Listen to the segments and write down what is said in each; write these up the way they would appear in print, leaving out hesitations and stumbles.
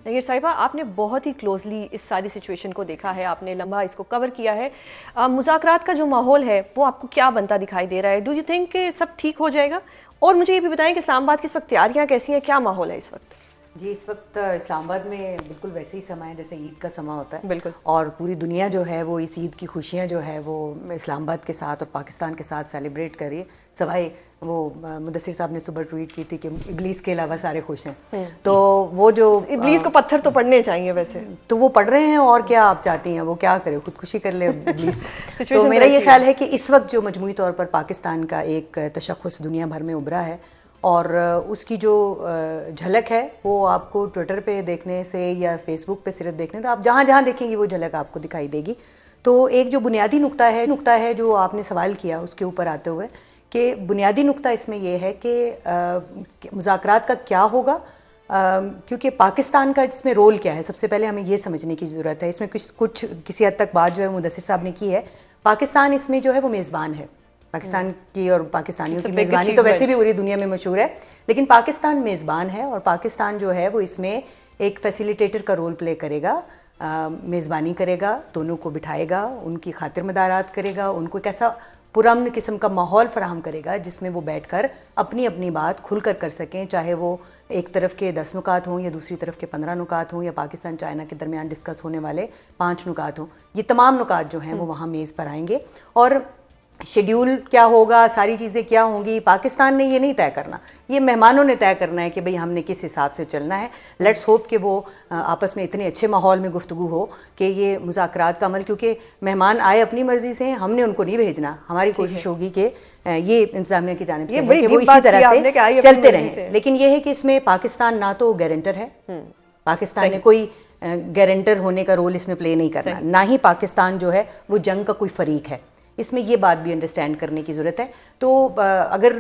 نگیر صاحبہ، آپ نے بہت ہی کلوزلی اس ساری سچویشن کو دیکھا ہے، آپ نے لمبا اس کو کور کیا ہے. مذاکرات کا جو ماحول ہے وہ آپ کو کیا بنتا دکھائی دے رہا ہے؟ ڈو یو تھنک کہ سب ٹھیک ہو جائے گا؟ اور مجھے یہ بھی بتائیں کہ اسلام آباد کی اس وقت تیاریاں کیسی ہیں، کیا ماحول ہے اس وقت؟ جی، اس وقت اسلام آباد میں بالکل ویسے ہی سما ہے جیسے عید کا سما ہوتا ہے. بالکل. اور پوری دنیا جو ہے وہ اس عید کی خوشیاں جو ہے وہ اسلام آباد کے ساتھ اور پاکستان کے ساتھ سیلیبریٹ کر رہی ہے. سوائے وہ مدثر صاحب نے صبح ٹویٹ کی تھی کہ ابلیس کے علاوہ سارے خوش ہیں. تو وہ جو ابلیس کو پتھر تو پڑنے چاہیے ویسے تو وہ پڑھ رہے ہیں، اور کیا آپ چاہتی ہیں وہ کیا کرے، خودکشی کر لے ابلیس. تو میرا یہ خیال ہے کہ اس وقت جو مجموعی طور پر پاکستان کا ایک تشخص دنیا بھر میں ابھرا ہے، اور اس کی جو جھلک ہے وہ آپ کو ٹویٹر پہ دیکھنے سے یا فیس بک پہ صرف دیکھنے، تو آپ جہاں جہاں دیکھیں گی وہ جھلک آپ کو دکھائی دے گی. تو ایک جو بنیادی نقطہ ہے جو آپ نے سوال کیا اس کے اوپر آتے ہوئے، کہ بنیادی نقطہ اس میں یہ ہے کہ مذاکرات کا کیا ہوگا، کیونکہ پاکستان کا اس میں رول کیا ہے. سب سے پہلے ہمیں یہ سمجھنے کی ضرورت ہے. اس میں کچھ کسی حد تک بات جو ہے مدثر صاحب نے کی ہے. پاکستان اس میں جو ہے وہ میزبان ہے. پاکستان کی اور پاکستانیوں کی میزبانی تو ویسے بھی پوری دنیا میں مشہور ہے، لیکن پاکستان میزبان ہے، اور پاکستان جو ہے وہ اس میں ایک فیسیلیٹیٹر کا رول پلے کرے گا. میزبانی کرے گا، دونوں کو بٹھائے گا، ان کی خاطر مدارات کرے گا، ان کو ایک ایسا پرامن قسم کا ماحول فراہم کرے گا جس میں وہ بیٹھ کر اپنی بات کھل کر سکیں، چاہے وہ ایک طرف کے 10 نکات ہوں یا دوسری طرف کے 15 نکات ہوں، یا پاکستان چائنا کے درمیان ڈسکس ہونے والے 5 نکات ہوں. یہ تمام نکات جو ہیں وہ وہاں میز پر آئیں گے. اور شیڈیول کیا ہوگا، ساری چیزیں کیا ہوں گی، پاکستان نے یہ نہیں طے کرنا، یہ مہمانوں نے طے کرنا ہے کہ بھئی ہم نے کس حساب سے چلنا ہے. لیٹس ہوپ کہ وہ آپس میں اتنے اچھے ماحول میں گفتگو ہو کہ یہ مذاکرات کا عمل، کیونکہ مہمان آئے اپنی مرضی سے، ہم نے ان کو نہیں بھیجنا. ہماری کوشش ہوگی کہ یہ انتظامیہ کی جانب سے ہے کہ وہ اسی طرح سے چلتے رہیں. لیکن یہ ہے کہ اس میں پاکستان نہ تو گارنٹر ہے، پاکستان نے کوئی گارنٹر ہونے کا رول اس میں پلے نہیں کرنا، نہ ہی پاکستان جو ہے وہ جنگ کا کوئی فریق ہے. اس میں یہ بات بھی انڈرسٹینڈ کرنے کی ضرورت ہے. تو اگر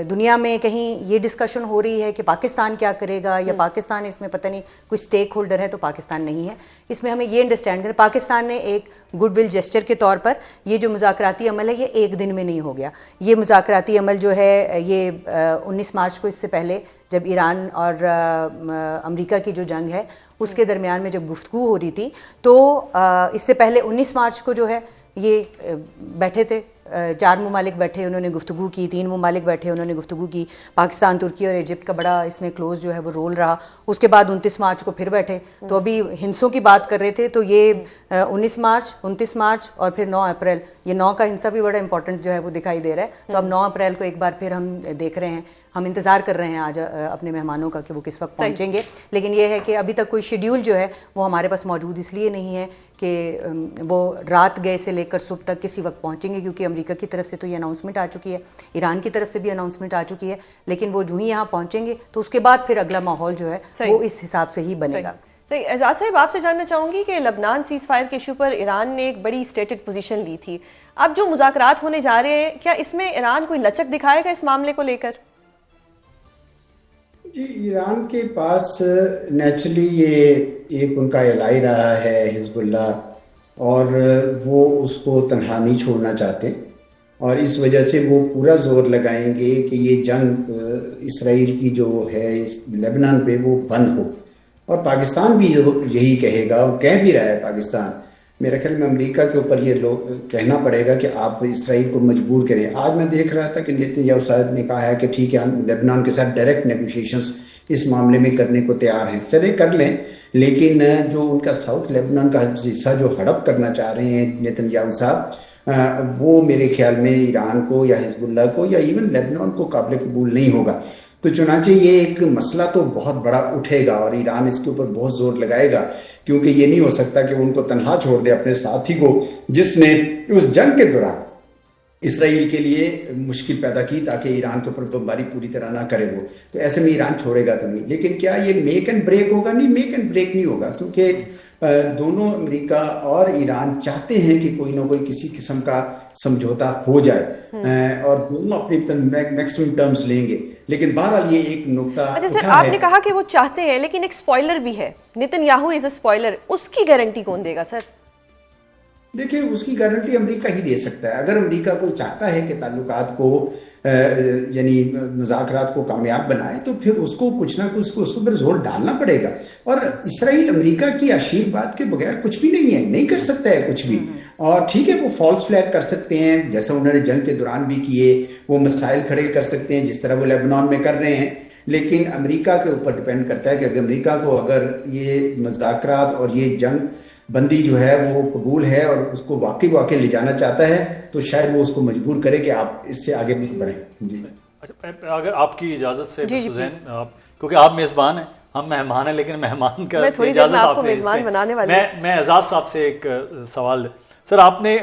دنیا میں کہیں یہ ڈسکشن ہو رہی ہے کہ پاکستان کیا کرے گا، یا پاکستان اس میں پتہ نہیں کوئی سٹیک ہولڈر ہے، تو پاکستان نہیں ہے. اس میں ہمیں یہ انڈرسٹینڈ کریں، پاکستان نے ایک گڈ ول جسچر کے طور پر یہ جو مذاکراتی عمل ہے یہ ایک دن میں نہیں ہو گیا. یہ مذاکراتی عمل جو ہے یہ 19 مارچ کو، اس سے پہلے جب ایران اور امریکا کی جو جنگ ہے اس کے درمیان میں جب گفتگو ہو رہی تھی، تو اس سے پہلے 19 مارچ کو جو ہے یہ بیٹھے تھے، 4 ممالک بیٹھے، انہوں نے گفتگو کی، 3 ممالک بیٹھے، انہوں نے گفتگو کی. پاکستان، ترکی اور ایجپٹ کا بڑا اس میں کلوز جو ہے وہ رول رہا. اس کے بعد 29 مارچ کو پھر بیٹھے. تو ابھی ہنسوں کی بات کر رہے تھے، تو یہ 19 مارچ، 29 مارچ اور پھر 9 اپریل، یہ 9 کا ہنسا بھی بڑا امپورٹنٹ جو ہے وہ دکھائی دے رہا ہے. تو اب 9 اپریل کو ایک بار پھر ہم دیکھ رہے ہیں، ہم انتظار کر رہے ہیں آج اپنے مہمانوں کا کہ وہ کس وقت پہنچیں گے. لیکن یہ ہے کہ ابھی تک کوئی شیڈیول جو ہے وہ ہمارے پاس موجود اس لیے نہیں ہے کہ وہ رات گئے سے لے کر صبح تک کسی وقت پہنچیں گے، کیونکہ امریکہ کی طرف سے تو یہ اناؤنسمنٹ آ چکی ہے، ایران کی طرف سے بھی اناؤنسمنٹ آ چکی ہے. لیکن وہ جو ہی یہاں پہنچیں گے تو اس کے بعد پھر اگلا ماحول جو ہے وہ اس حساب سے ہی بنے گا. اعجاز صاحب، آپ سے جاننا چاہوں گی کہ لبنان سیز فائر کے ایشو پر ایران نے ایک بڑی اسٹیٹڈ پوزیشن لی تھی. اب جو مذاکرات ہونے جا رہے ہیں، کیا اس میں ایران کوئی لچک دکھائے گا اس معاملے کو لے کر؟ جی، ایران کے پاس نیچرلی یہ ایک ان کا الہی رہا ہے حزب اللہ، اور وہ اس کو تنہا نہیں چھوڑنا چاہتے، اور اس وجہ سے وہ پورا زور لگائیں گے کہ یہ جنگ اسرائیل کی جو ہے لبنان پہ وہ بند ہو. اور پاکستان بھی یہی کہے گا، وہ کہہ بھی رہا ہے پاکستان. میرے خیال میں امریکہ کے اوپر یہ کہنا پڑے گا کہ آپ اسرائیل کو مجبور کریں. آج میں دیکھ رہا تھا کہ نیتن یاہو صاحب نے کہا ہے کہ ٹھیک ہے، ہم لبنان کے ساتھ ڈائریکٹ نیگوشیشنز اس معاملے میں کرنے کو تیار ہیں، چلے کر لیں. لیکن جو ان کا ساؤتھ لبنان کا حصہ جو ہڑپ کرنا چاہ رہے ہیں نیتن یاہو صاحب، وہ میرے خیال میں ایران کو یا حزب اللہ کو یا ایون لبنان کو قابل قبول نہیں ہوگا. تو چنانچہ یہ ایک مسئلہ تو بہت بڑا اٹھے گا، اور ایران اس کے اوپر بہت زور لگائے گا، کیونکہ یہ نہیں ہو سکتا کہ وہ ان کو تنہا چھوڑ دے، اپنے ساتھی کو جس نے اس جنگ کے دوران اسرائیل کے لیے مشکل پیدا کی تاکہ ایران کے اوپر بمباری پوری طرح نہ کرے. وہ تو ایسے میں ایران چھوڑے گا تو نہیں. لیکن کیا یہ میک اینڈ بریک ہوگا؟ نہیں، میک اینڈ بریک نہیں ہوگا، کیونکہ دونوں امریکہ اور ایران چاہتے ہیں کہ کوئی نہ کوئی کسی قسم کا سمجھوتا ہو جائے، اور دونوں اپنی میکسیمم ٹرمز لیں گے. لیکن بہرحال یہ ایک نقطہ اچھا سر، آپ نے کہا کہ وہ چاہتے ہیں، لیکن ایک سپوائلر بھی ہے، نیتن یاہو از اے سپوائلر. اس کی گارنٹی کون دے گا سر؟ دیکھیں، اس کی گارنٹی امریکہ ہی دے سکتا ہے. اگر امریکہ کوئی چاہتا ہے کہ تعلقات کو یعنی مذاکرات کو کامیاب بنائے تو پھر اس کو کچھ نہ کچھ اس کو پھر زور ڈالنا پڑے گا. اور اسرائیل امریکہ کی آشیرواد کے بغیر کچھ بھی نہیں ہے, نہیں کر سکتا ہے کچھ بھی. اور ٹھیک ہے وہ فالس فلیگ کر سکتے ہیں جیسا انہوں نے جنگ کے دوران بھی کیے, وہ مسائل کھڑے کر سکتے ہیں جس طرح وہ لیبنان میں کر رہے ہیں, لیکن امریکہ کے اوپر ڈپینڈ کرتا ہے کہ اگر امریکہ کو اگر یہ مذاکرات اور یہ جنگ بندی جو ہے وہ قبول ہے اور اس کو واقعی لے جانا چاہتا ہے تو شاید وہ اس کو مجبور کرے کہ آپ اس سے آگے نہیں بڑھیں. جی اگر آپ کی اجازت سے کیونکہ آپ میزبان ہیں, ہم مہمان ہیں, لیکن مہمان کا اجازت آپ میں اعزاز صاحب سے ایک سوال. سر آپ نے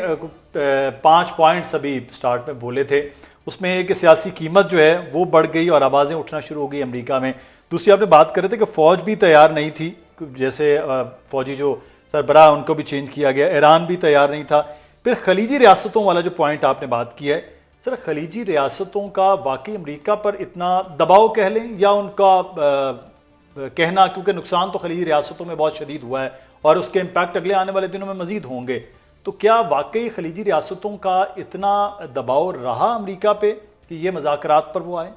5 پوائنٹس ابھی سٹارٹ میں بولے تھے, اس میں ایک سیاسی قیمت جو ہے وہ بڑھ گئی اور آوازیں اٹھنا شروع ہو گئی امریکہ میں. دوسری آپ نے بات کر رہے تھے کہ فوج بھی تیار نہیں تھی, جیسے فوجی جو سربراہ ان کو بھی چینج کیا گیا, ایران بھی تیار نہیں تھا. پھر خلیجی ریاستوں والا جو پوائنٹ آپ نے بات کی ہے, سر خلیجی ریاستوں کا واقعی امریکہ پر اتنا دباؤ کہہ لیں یا ان کا کہنا, کیونکہ نقصان تو خلیجی ریاستوں میں بہت شدید ہوا ہے اور اس کے امپیکٹ اگلے آنے والے دنوں میں مزید ہوں گے, تو کیا واقعی خلیجی ریاستوں کا اتنا دباؤ رہا امریکہ پہ کہ یہ مذاکرات پر وہ آئے؟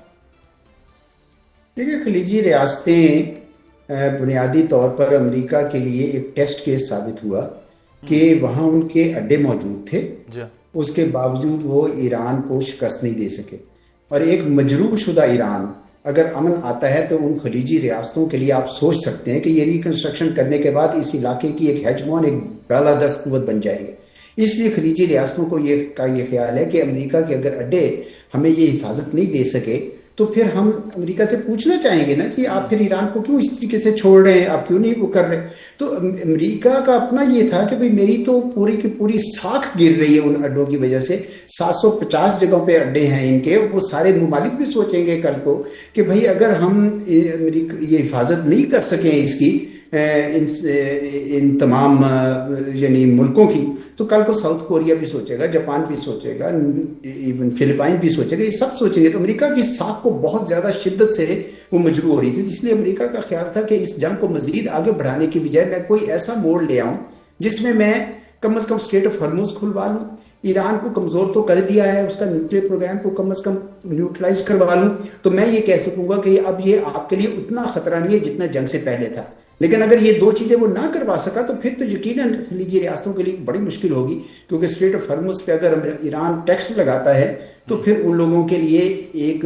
دیکھیے خلیجی ریاستیں بنیادی طور پر امریکہ کے لیے ایک ٹیسٹ کیس ثابت ہوا کہ وہاں ان کے اڈے موجود تھے, اس کے باوجود وہ ایران کو شکست نہیں دے سکے. اور ایک مجروح شدہ ایران اگر امن آتا ہے تو ان خلیجی ریاستوں کے لیے آپ سوچ سکتے ہیں کہ یہ ریکنسٹرکشن کرنے کے بعد اس علاقے کی ایک ہیجمون, ایک بالادست قوت بن جائے گی. اس لیے خلیجی ریاستوں کو یہ خیال ہے کہ امریکہ کے اگر اڈے ہمیں یہ حفاظت نہیں دے سکے تو پھر ہم امریکہ سے پوچھنا چاہیں گے نا کہ آپ پھر ایران کو کیوں اس طریقے سے چھوڑ رہے ہیں, آپ کیوں نہیں وہ کر رہے. تو امریکہ کا اپنا یہ تھا کہ بھئی میری تو پوری کی پوری ساکھ گر رہی ہے ان اڈوں کی وجہ سے. 750 جگہوں پہ اڈے ہیں ان کے, وہ سارے ممالک بھی سوچیں گے کل کو کہ بھئی اگر ہم یہ حفاظت نہیں کر سکیں اس کی ان تمام یعنی ملکوں کی, تو کل کو ساؤتھ کوریا بھی سوچے گا, جاپان بھی سوچے گا, ایون فلپائن بھی سوچے گا, یہ سب سوچیں گے. تو امریکہ کی ساکھ کو بہت زیادہ شدت سے وہ مجروح ہو رہی تھی. اس لیے امریکہ کا خیال تھا کہ اس جنگ کو مزید آگے بڑھانے کی بجائے میں کوئی ایسا موڑ لے آؤں جس میں کم از کم اسٹریٹ آف ہرمز کھلوا لوں, ایران کو کمزور تو کر دیا ہے, اس کا نیوکلیر پروگرام کو کم از کم نیوٹرلائز کروا لوں, تو میں یہ کہہ سکوں گا کہ اب یہ آپ کے لیے اتنا خطرہ نہیں ہے جتنا جنگ سے پہلے تھا. لیکن اگر یہ 2 چیزیں وہ نہ کروا سکا تو پھر تو یقیناً خلیجی ریاستوں کے لیے بڑی مشکل ہوگی, کیونکہ اسٹریٹ آف ہرمز پہ اگر ایران ٹیکس لگاتا ہے تو پھر ان لوگوں کے لیے ایک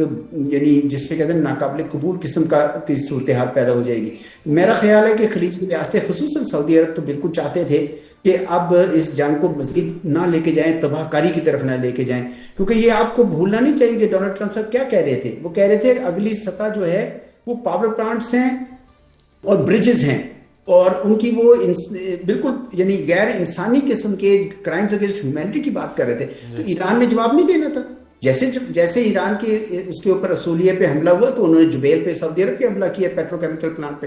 یعنی جس سے کہتے ہیں ناقابل قبول قسم کی صورتحال پیدا ہو جائے گی. میرا خیال ہے کہ خلیجی ریاستیں خصوصاً سعودی عرب تو بالکل چاہتے تھے کہ اب اس جنگ کو مزید نہ لے کے جائیں, تباہ کاری کی طرف نہ لے کے جائیں, کیونکہ یہ آپ کو بھولنا نہیں چاہیے کہ ڈونلڈ ٹرمپ صاحب کیا کہہ رہے تھے. وہ کہہ رہے تھے اگلی سطح جو ہے وہ پاور پلانٹس ہیں اور بریجز ہیں, اور ان کی وہ بالکل یعنی غیر انسانی قسم کے کرائمز اگینسٹ ہیومینٹی کی بات کر رہے تھے. تو ایران نے جواب نہیں دینا تھا. جیسے ایران کے اس کے اوپر اصولیہ پہ حملہ ہوا تو انہوں نے جبیل پہ سعودی عرب پہ حملہ کیا, پیٹرو کیمیکل پلانٹ پہ.